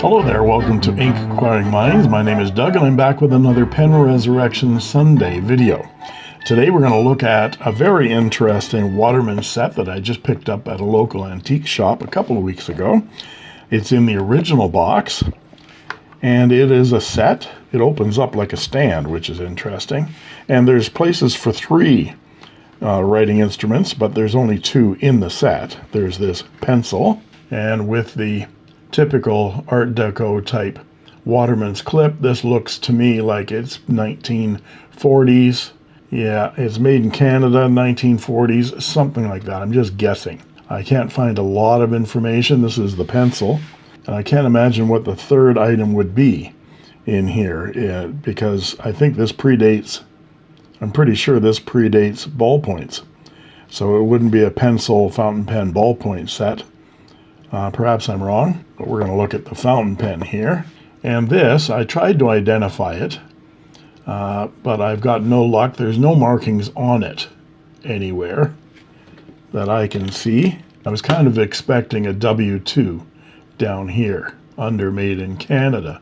Hello there, welcome to Inkquiring Minds. My name is Doug and I'm back with another Pen Resurrection Sunday video. Today we're going to look at a very interesting Waterman set that I just picked up at a local antique shop a couple of weeks ago. It's in the original box and it is a set. It opens up like a stand, which is interesting. And there's places for three writing instruments, but there's only two in the set. There's this pencil, and with the typical Art Deco type Waterman's clip, this looks to me like it's 1940s. Yeah, it's made in Canada, 1940s, something like that. I'm just guessing. I can't find a lot of information. This is the pencil, and I can't imagine what the third item would be in here because I think this predates, I'm pretty sure this predates ballpoints. So it wouldn't be a pencil, fountain pen, ballpoint set. Perhaps I'm wrong, but we're going to look at the fountain pen here. And this, I tried to identify it, but I've got no luck. There's no markings on it anywhere that I can see. I was kind of expecting a W2 down here under Made in Canada,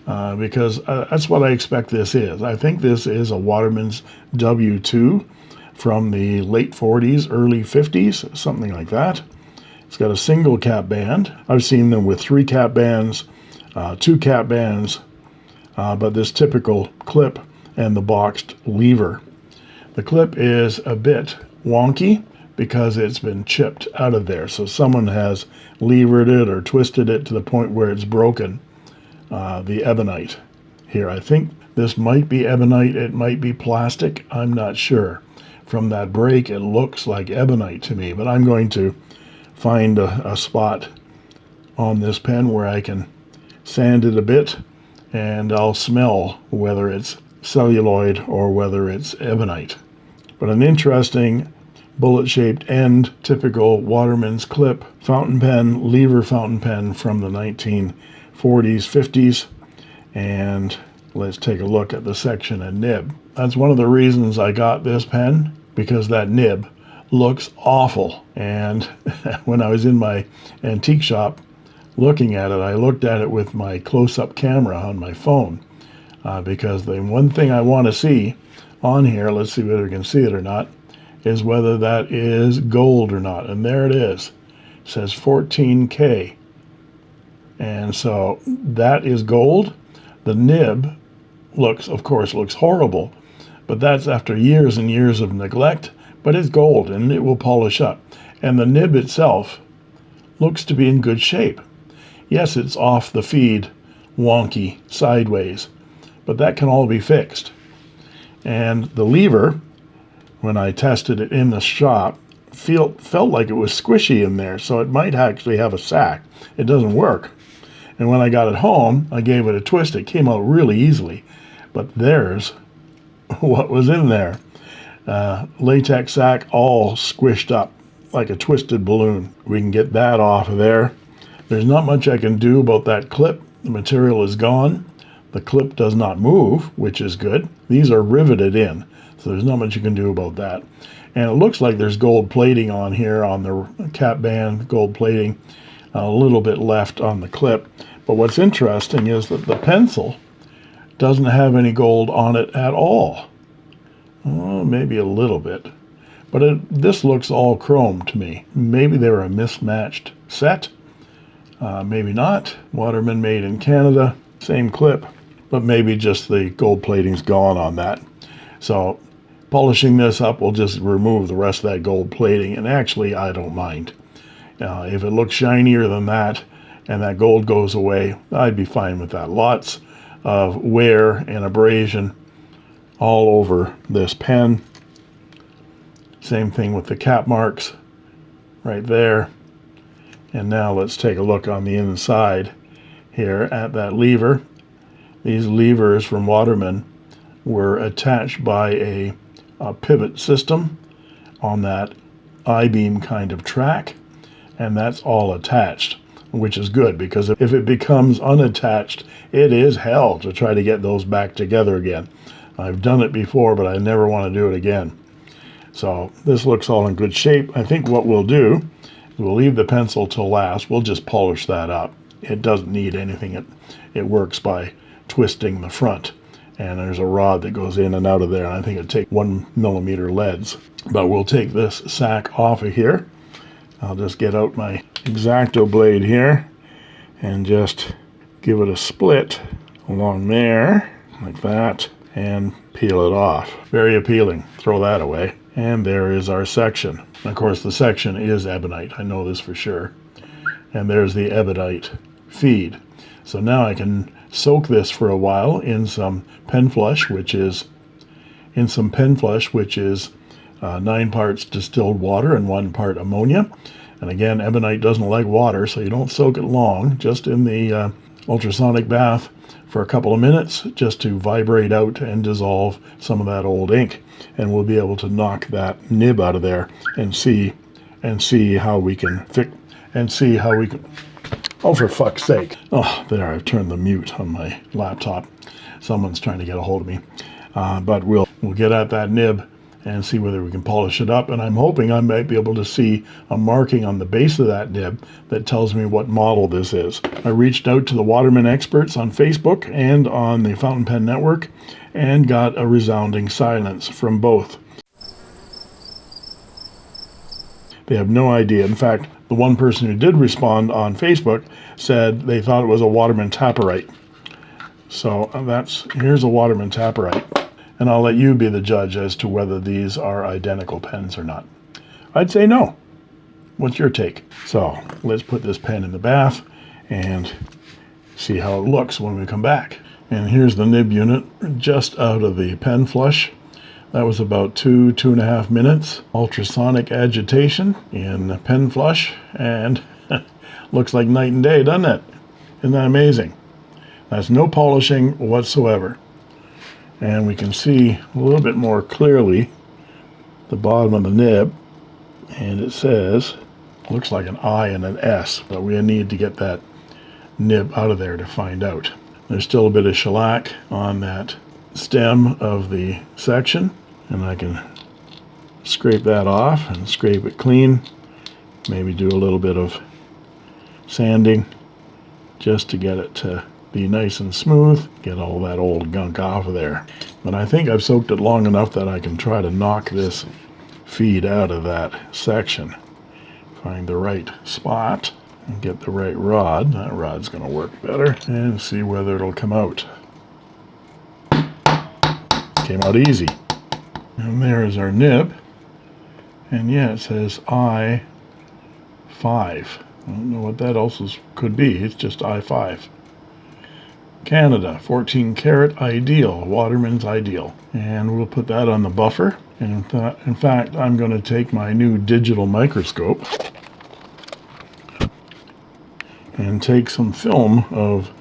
because that's what I expect this is. I think this is a Waterman's W2 from the late 40s, early 50s, something like that. It's got a single cap band. I've seen them with 3 cap bands, 2 cap bands, but this typical clip and the boxed lever. The clip is a bit wonky because it's been chipped out of there. So someone has levered it or twisted it to the point where it's broken. The ebonite here. I think this might be ebonite. It might be plastic. I'm not sure. From that break, it looks like ebonite to me, but I'm going to find a spot on this pen where I can sand it a bit, and I'll smell whether it's celluloid or whether it's ebonite. But an interesting bullet-shaped end, typical Waterman's clip fountain pen, lever fountain pen from the 1940s, 50s. And let's take a look at the section and nib. That's one of the reasons I got this pen, because that nib looks awful. And when I was in my antique shop looking at it, I looked at it with my close-up camera on my phone, because the one thing I want to see on here, let's see whether we can see it or not, is whether that is gold or not. And there it is. It says 14K. And so that is gold. The nib looks, of course, looks horrible, but that's after years and years of neglect. But it's gold and it will polish up. And the nib itself looks to be in good shape. Yes, it's off the feed, wonky, sideways, but that can all be fixed. And the lever, when I tested it in the shop, felt like it was squishy in there, so it might actually have a sack. It doesn't work. And when I got it home, I gave it a twist. It came out really easily, but there's what was in there. Latex sack all squished up like a twisted balloon. We can get that off of there. There's not much I can do about that clip. The material is gone. The clip does not move, which is good. These are riveted in, so there's not much you can do about that. And it looks like there's gold plating on here on the cap band, gold plating, a little bit left on the clip. But what's interesting is that the pencil doesn't have any gold on it at all. Oh, maybe a little bit, but this looks all chrome to me. Maybe they were a mismatched set, maybe not. Waterman made in Canada, same clip, but maybe just the gold plating's gone on that. So polishing this up will just remove the rest of that gold plating, and actually I don't mind. If it looks shinier than that and that gold goes away, I'd be fine with that. Lots of wear and abrasion all over this pen. Same thing with the cap marks right there. And now let's take a look on the inside here at that lever. These levers from Waterman were attached by a pivot system on that I-beam kind of track, and that's all attached, which is good, because if it becomes unattached, it is hell to try to get those back together again. I've done it before, but I never want to do it again. So this looks all in good shape. I think what we'll do is we'll leave the pencil till last. We'll just polish that up. it doesn't need anything. It works by twisting the front, and there's a rod that goes in and out of there, and I think it'd take 1mm leads. But we'll take this sack off of here. I'll just get out my X-Acto blade here and just give it a split along there like that and peel it off. Very appealing. Throw that away. And there is our section. Of course, the section is ebonite. I know this for sure. And there's the ebonite feed. So now I can soak this for a while in some pen flush, which is 9 parts distilled water and 1 part ammonia. And again, ebonite doesn't like water, so you don't soak it long, just in the ultrasonic bath for a couple of minutes, just to vibrate out and dissolve some of that old ink. And we'll be able to knock that nib out of there and see how we can oh, for fuck's sake. Oh, there, I've turned the mute on my laptop. Someone's trying to get a hold of me. But we'll get at that nib and see whether we can polish it up. And I'm hoping I might be able to see a marking on the base of that nib that tells me what model this is. I reached out to the Waterman experts on Facebook and on the Fountain Pen Network and got a resounding silence from both. They have no idea. In fact, the one person who did respond on Facebook said they thought it was a Waterman Taperite. So here's a Waterman Taperite. And I'll let you be the judge as to whether these are identical pens or not. I'd say no. What's your take? So let's put this pen in the bath and see how it looks when we come back. And here's the nib unit just out of the pen flush. That was about 2.5 minutes. Ultrasonic agitation in the pen flush, and looks like night and day, doesn't it? Isn't that amazing? That's no polishing whatsoever. And we can see a little bit more clearly the bottom of the nib, and it says, looks like an I and an S, but we need to get that nib out of there to find out. There's still a bit of shellac on that stem of the section, and I can scrape that off and scrape it clean. Maybe do a little bit of sanding just to get it to be nice and smooth, get all that old gunk off of there. But I think I've soaked it long enough that I can try to knock this feed out of that section. Find the right spot and get the right rod. That rod's going to work better, and see whether it'll come out. Came out easy. And there's our nib. And yeah, it says I5. I don't know what that else could be. It's just I5. Canada, 14 karat ideal, Waterman's ideal. And we'll put that on the buffer. And in fact, I'm going to take my new digital microscope and take some film of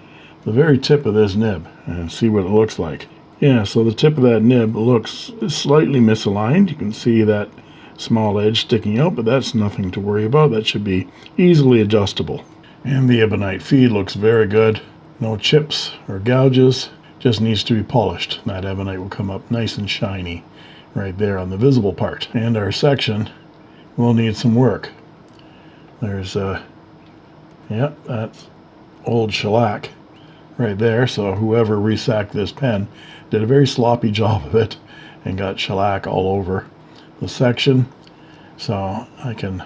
the very tip of this nib and see what it looks like. Yeah, so the tip of that nib looks slightly misaligned. You can see that small edge sticking out, but that's nothing to worry about. That should be easily adjustable. And the ebonite feed looks very good. No chips or gouges, just needs to be polished. That ebonite will come up nice and shiny right there on the visible part. And our section will need some work. There's yeah, that's old shellac right there. So whoever resacked this pen did a very sloppy job of it and got shellac all over the section. So I can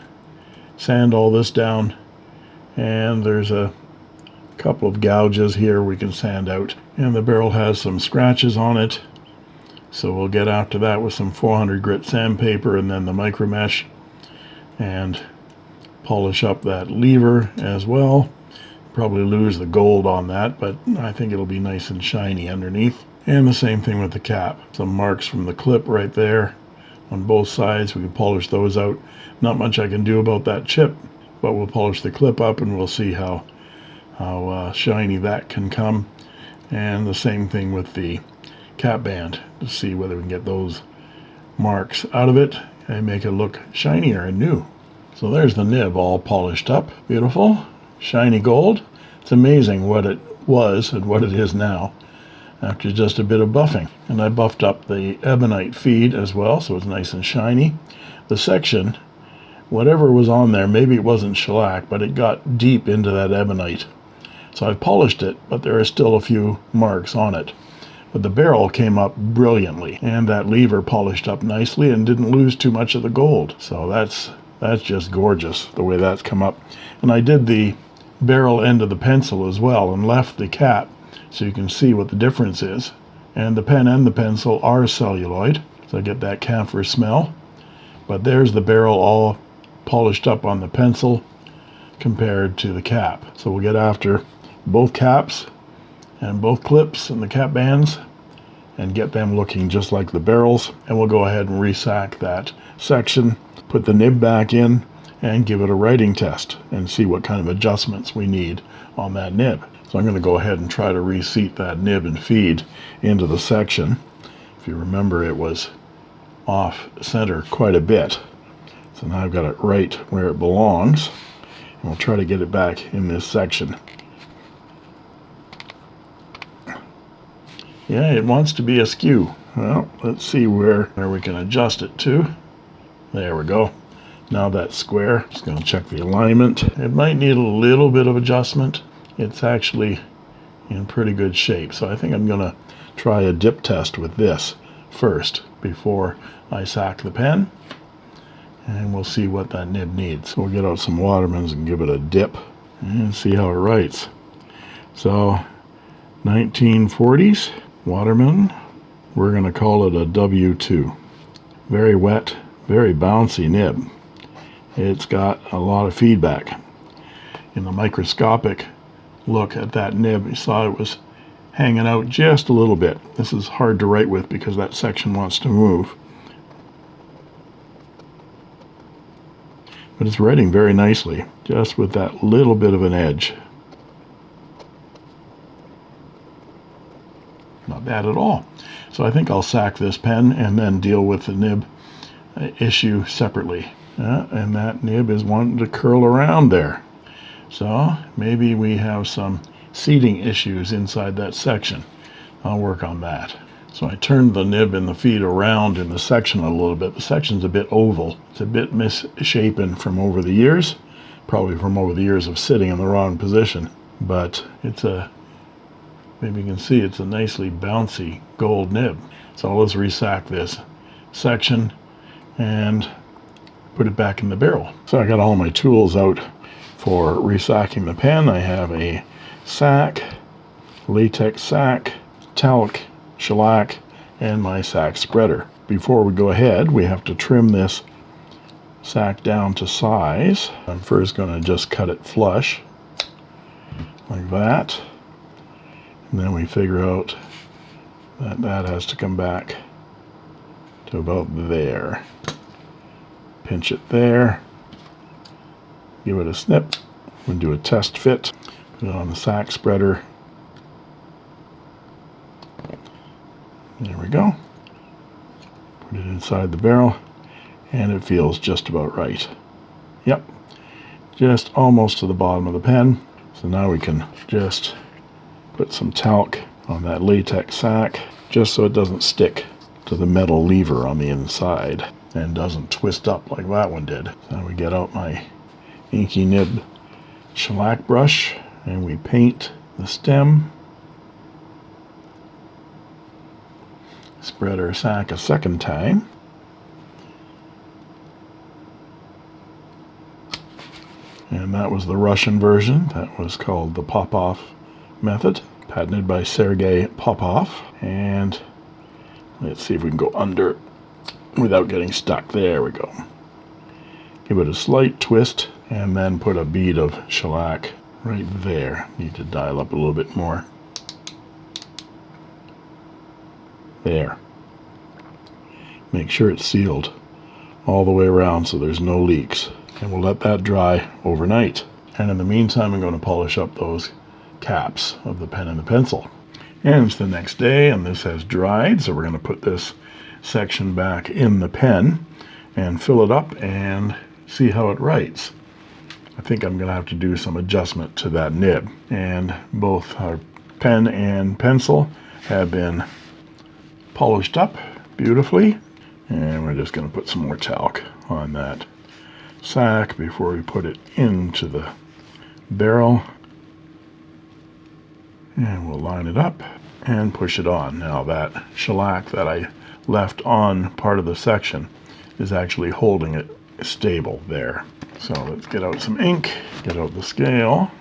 sand all this down, and there's a couple of gouges here we can sand out, and the barrel has some scratches on it, so we'll get after that with some 400 grit sandpaper and then the micro mesh and polish up that lever as well. Probably lose the gold on that, but I think it'll be nice and shiny underneath. And the same thing with the cap. Some marks from the clip right there on both sides. We can polish those out. Not much I can do about that chip, but we'll polish the clip up and we'll see how shiny that can come. And the same thing with the cap band, to see whether we can get those marks out of it and make it look shinier and new. So there's the nib all polished up. Beautiful, shiny gold. It's amazing what it was and what it is now after just a bit of buffing. And I buffed up the ebonite feed as well, so it's nice and shiny. The section, whatever was on there, maybe it wasn't shellac, but it got deep into that ebonite. So I've polished it, but there are still a few marks on it. But the barrel came up brilliantly, and that lever polished up nicely and didn't lose too much of the gold. So that's just gorgeous, the way that's come up. And I did the barrel end of the pencil as well and left the cap so you can see what the difference is. And the pen and the pencil are celluloid, so I get that camphor smell. But there's the barrel all polished up on the pencil compared to the cap. So we'll get after both caps and both clips and the cap bands and get them looking just like the barrels. And we'll go ahead and resack that section, put the nib back in, and give it a writing test and see what kind of adjustments we need on that nib. So I'm going to go ahead and try to reseat that nib and feed into the section. If you remember, it was off center quite a bit. So now I've got it right where it belongs. And we'll try to get it back in this section. Yeah, it wants to be askew. Well, let's see where we can adjust it to. There we go. Now that's square. Just going to check the alignment. It might need a little bit of adjustment. It's actually in pretty good shape. So I think I'm going to try a dip test with this first before I sack the pen. And we'll see what that nib needs. So we'll get out some Watermans and give it a dip and see how it writes. So 1940s Waterman. We're going to call it a W2. Very wet, very bouncy nib. It's got a lot of feedback. In the microscopic look at that nib, you saw it was hanging out just a little bit. This is hard to write with because that section wants to move. But it's writing very nicely, just with that little bit of an edge. Not bad at all. So I think I'll sack this pen and then deal with the nib issue separately. And that nib is wanting to curl around there. So maybe we have some seating issues inside that section. I'll work on that. So I turned the nib and the feed around in the section a little bit. The section's a bit oval. It's a bit misshapen from over the years, probably from over the years of sitting in the wrong position. But maybe you can see it's a nicely bouncy gold nib. So let's resack this section and put it back in the barrel. So I got all my tools out for resacking the pen. I have a sack, latex sack, talc, shellac, and my sack spreader. Before we go ahead, we have to trim this sack down to size. I'm first going to just cut it flush like that, and then we figure out that that has to come back to about there. Pinch it there, give it a snip, and do a test fit. Put it on the sack spreader. There we go. Put it inside the barrel, and it feels just about right. Yep, just almost to the bottom of the pen. So now we can just put some talc on that latex sack, just so it doesn't stick to the metal lever on the inside and doesn't twist up like that one did. So we get out my inky nib shellac brush and we paint the stem. Spread our sack a second time. And that was the Russian version. That was called the Popov method, patented by Sergei Popov. And let's see if we can go under without getting stuck. There we go. Give it a slight twist and then put a bead of shellac right there. Need to dial up a little bit more. There. Make sure it's sealed all the way around so there's no leaks. And we'll let that dry overnight. And in the meantime, I'm going to polish up those caps of the pen and the pencil. And it's the next day, and this has dried, so we're going to put this section back in the pen and fill it up and see how it writes. I think I'm going to have to do some adjustment to that nib. And both our pen and pencil have been polished up beautifully. And we're just going to put some more talc on that sack before we put it into the barrel. And we'll line it up and push it on. Now that shellac that I left on part of the section is actually holding it stable there. So let's get out some ink, get out the scale,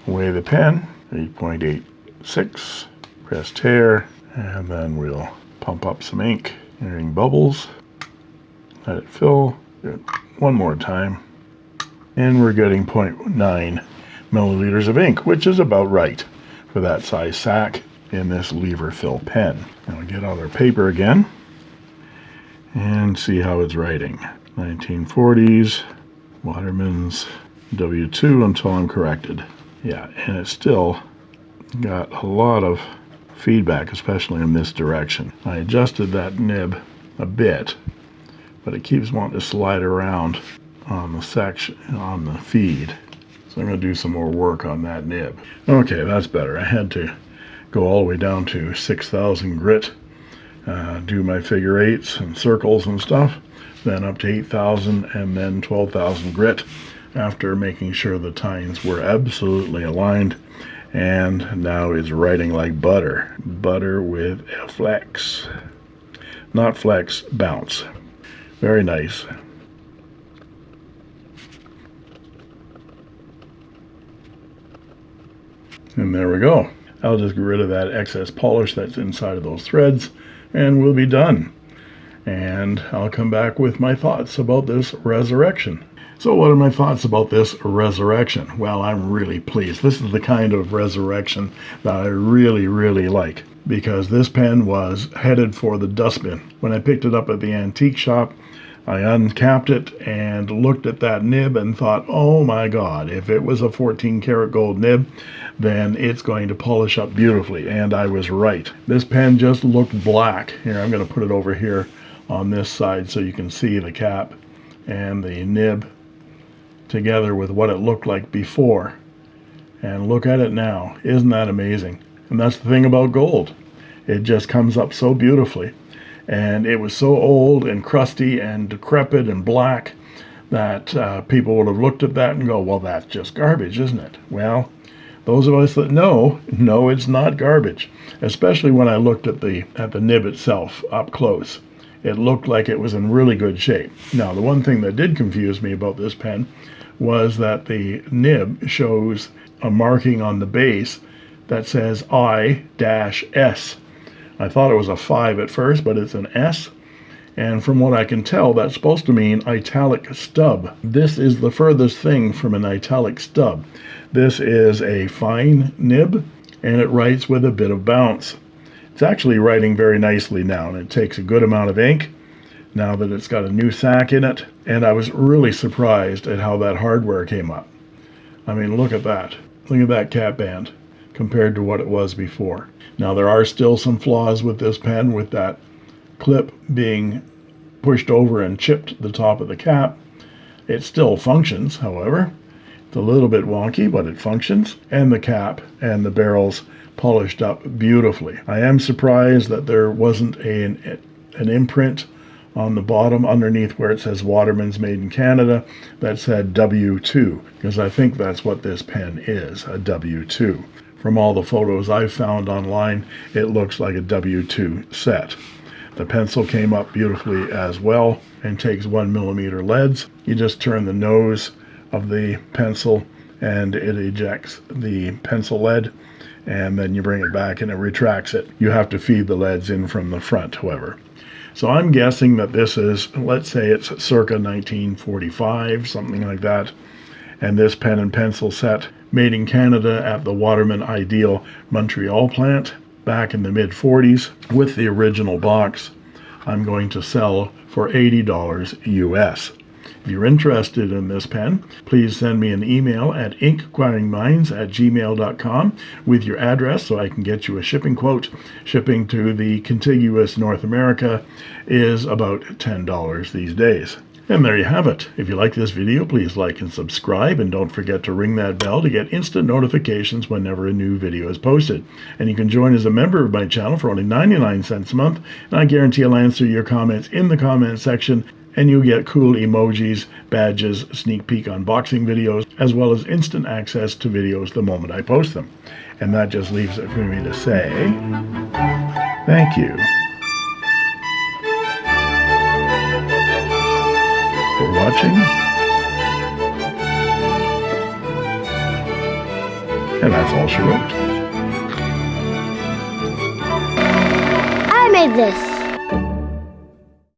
weigh the pen, 8.86, press tear, and then we'll pump up some ink, hearing bubbles, let it fill, do it one more time, and we're getting 0.9 milliliters of ink, which is about right for that size sack in this lever fill pen. Now we get out our paper again and see how it's writing. 1940s Waterman's W2 until I'm corrected. Yeah, and it's still got a lot of feedback, especially in this direction. I adjusted that nib a bit, but it keeps wanting to slide around on the section, on the feed. So I'm going to do some more work on that nib. Okay, that's better. I had to go all the way down to 6,000 grit, do my figure eights and circles and stuff, then up to 8,000 and then 12,000 grit after making sure the tines were absolutely aligned. And now it's writing like butter. Butter with a flex. Not flex, bounce. Very nice. And there we go. I'll just get rid of that excess polish that's inside of those threads and we'll be done. And I'll come back with my thoughts about this resurrection. So what are my thoughts about this resurrection? Well, I'm really pleased. This is the kind of resurrection that I really, really like, because this pen was headed for the dustbin. When I picked it up at the antique shop, I uncapped it and looked at that nib and thought, oh my God, if it was a 14 karat gold nib, then it's going to polish up beautifully. And I was right. This pen just looked black. Here, I'm going to put it over here on this side so you can see the cap and the nib together with what it looked like before. And look at it now. Isn't that amazing? And that's the thing about gold. It just comes up so beautifully. And it was so old and crusty and decrepit and black that people would have looked at that and go, well, that's just garbage, isn't it? Well, those of us that know it's not garbage. Especially when I looked at the nib itself up close. It looked like it was in really good shape. Now, the one thing that did confuse me about this pen was that the nib shows a marking on the base that says I-S. I thought it was a 5 at first, but it's an S. And from what I can tell, that's supposed to mean italic stub. This is the furthest thing from an italic stub. This is a fine nib, and it writes with a bit of bounce. It's actually writing very nicely now, and it takes a good amount of ink now that it's got a new sack in it. And I was really surprised at how that hardware came up. I mean, look at that. Look at that cap band compared to what it was before. Now, there are still some flaws with this pen, with that clip being pushed over and chipped the top of the cap. It still functions, however. It's a little bit wonky, but it functions. And the cap and the barrels polished up beautifully. I am surprised that there wasn't an imprint on the bottom underneath where it says Waterman's Made in Canada that said W2, because I think that's what this pen is, a W2. From all the photos I've found online, it looks like a W2 set. The pencil came up beautifully as well and takes 1mm leads. You just turn the nose of the pencil and it ejects the pencil lead, and then you bring it back and it retracts it. You have to feed the leads in from the front, however. So I'm guessing that this is, let's say it's circa 1945, something like that. And this pen and pencil set, made in Canada at the Waterman Ideal Montreal plant back in the mid-40s with the original box, I'm going to sell for $80 US. If you're interested in this pen, please send me an email at inkquiringminds@gmail.com with your address so I can get you a shipping quote. Shipping to the contiguous North America is about $10 these days. And there you have it. If you like this video, please like and subscribe, and don't forget to ring that bell to get instant notifications whenever a new video is posted. And you can join as a member of my channel for only 99 cents a month, and I guarantee I'll answer your comments in the comment section and you get cool emojis, badges, sneak peek unboxing videos, as well as instant access to videos the moment I post them. And that just leaves it for me to say thank you for watching, and that's all she wrote. I made this.